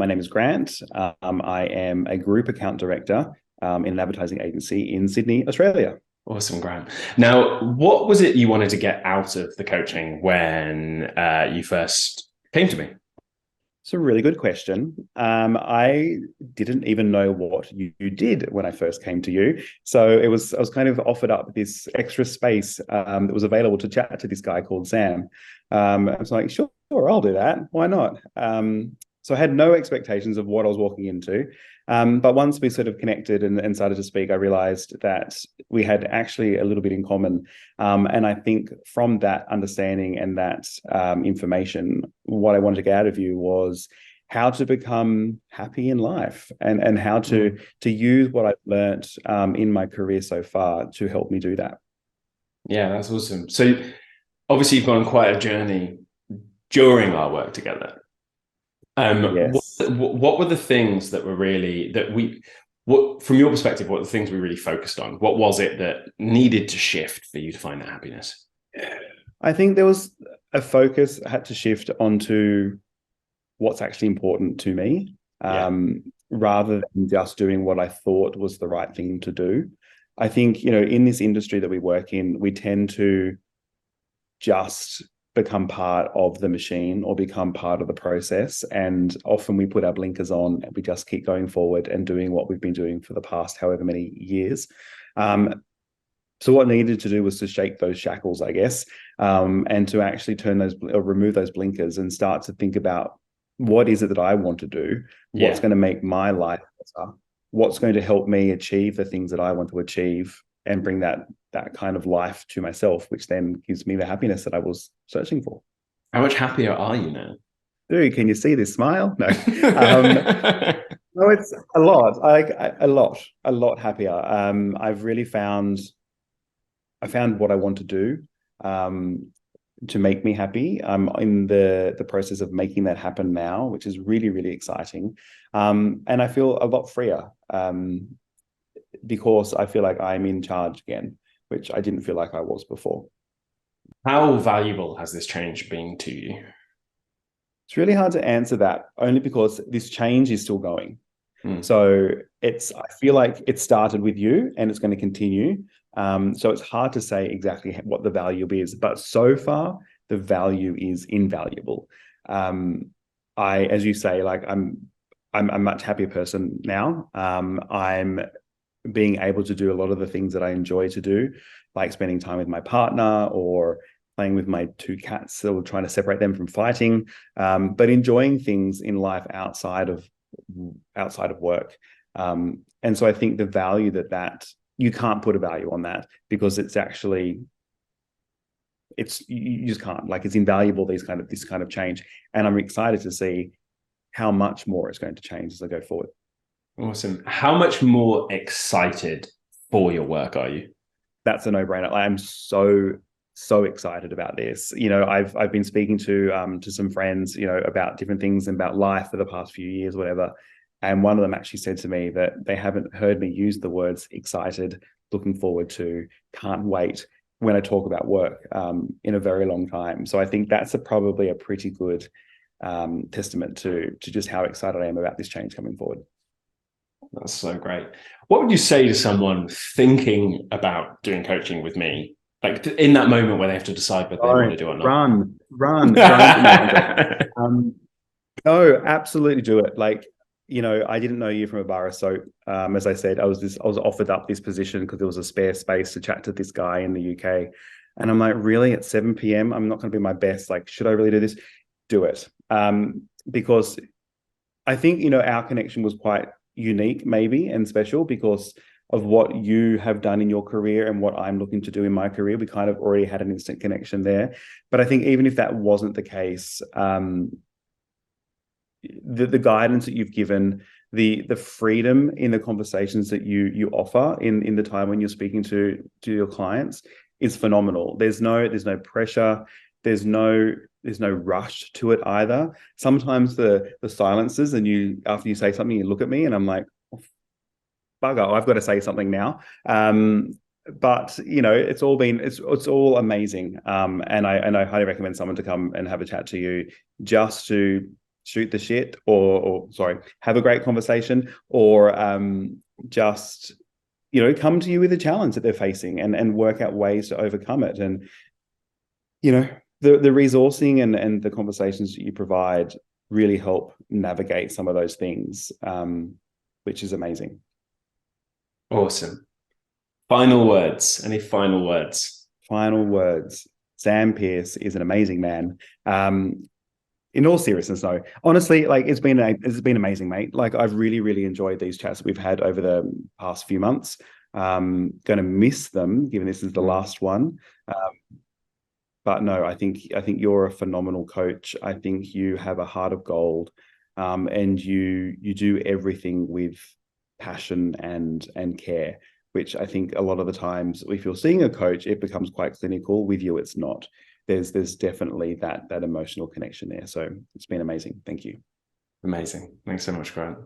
My name is Grant. I am a group account director in an advertising agency in Sydney, Australia. Awesome, Grant. Now, what was it you wanted to get out of the coaching when you first came to me? It's a really good question. I didn't even know what you did when I first came to you. So I was kind of offered up this extra space that was available to chat to this guy called Sam. I was like, sure, I'll do that. Why not? So I had no expectations of what I was walking into. But once we sort of connected and started to speak, I realized that we had actually a little bit in common. And I think from that understanding and that information, what I wanted to get out of you was how to become happy in life and how to use what I've learned in my career so far to help me do that. Yeah, that's awesome. So obviously you've gone on quite a journey during our work together. Yes. What were the things that were really what from your perspective, what were the things we really focused on? What was it that needed to shift for you to find that happiness? I think there was a focus had to shift onto what's actually important to me, Yeah. rather than just doing what I thought was the right thing to do. I think, in this industry that we work in, we tend to just become part of the machine or become part of the process. And often we put our blinkers on and we just keep going forward and doing what we've been doing for the past however many years. So what needed to do was to shake those shackles, I guess, and to actually turn those or remove those blinkers and start to think about what is it that I want to do? What's Yeah. going to make my life better? What's going to help me achieve the things that I want to achieve and bring that kind of life to myself, which then gives me the happiness that I was searching for. How much happier are you now? Dude, can you see this smile? No. No, it's a lot. A lot happier. I've really I found what I want to do to make me happy. I'm in the process of making that happen now, which is really, really exciting. And I feel a lot freer because I feel like I'm in charge again, which I didn't feel like I was before. How valuable has this change been to you? It's really hard to answer that only because this change is still going. Hmm. So I feel like it started with you and it's going to continue. So it's hard to say exactly what the value is, but so far the value is invaluable. As you say, like I'm a much happier person now. I'm being able to do a lot of the things that I enjoy to do, like spending time with my partner or playing with my two cats, so trying to separate them from fighting, but enjoying things in life outside of work. And so I think the value that you can't put a value on that because it's actually you just can't, like, it's invaluable, this kind of change. And I'm excited to see how much more it's going to change as I go forward. Awesome. How much more excited for your work are you? That's a no-brainer. I'm so excited about this. I've been speaking to some friends, about different things and about life for the past few years, whatever. And one of them actually said to me that they haven't heard me use the words excited, looking forward to, can't wait when I talk about work in a very long time. So I think that's probably a pretty good testament to just how excited I am about this change coming forward. That's so great. What would you say to someone thinking about doing coaching with me, like in that moment where they have to decide whether they want to Don't do it or not? run. Don't. No, I'm joking. Um, no, absolutely do it. Like, I didn't know you from a bar of soap. As I said, I was offered up this position because there was a spare space to chat to this guy in the UK. And I'm like, really, at 7 p.m., I'm not going to be my best. Like, should I really do this? Do it. Because I think, our connection was quite unique, maybe, and special because of what you have done in your career and what I'm looking to do in my career. We kind of already had an instant connection there. But I think even if that wasn't the case, the guidance that you've given, the freedom in the conversations that you offer in the time when you're speaking to your clients is phenomenal. There's no pressure. There's no rush to it either. Sometimes the silences, and after you say something, you look at me and I'm like, oh, bugger, I've got to say something now. But it's all amazing. And I highly recommend someone to come and have a chat to you just to shoot the shit, or sorry, have a great conversation, or just come to you with a challenge that they're facing and work out ways to overcome it. And the resourcing and the conversations that you provide really help navigate some of those things, which is amazing. Awesome. Final words. Any final words? Final words. Sam Pearce is an amazing man. In all seriousness, though, honestly, like it's been amazing, mate. Like I've really, really enjoyed these chats that we've had over the past few months. Going to miss them, given this is the last one. But no, I think you're a phenomenal coach. I think you have a heart of gold, and you do everything with passion and care, which I think a lot of the times if you're seeing a coach, it becomes quite clinical. With you, it's not. There's definitely that emotional connection there. So it's been amazing. Thank you. Amazing. Thanks so much, Grant.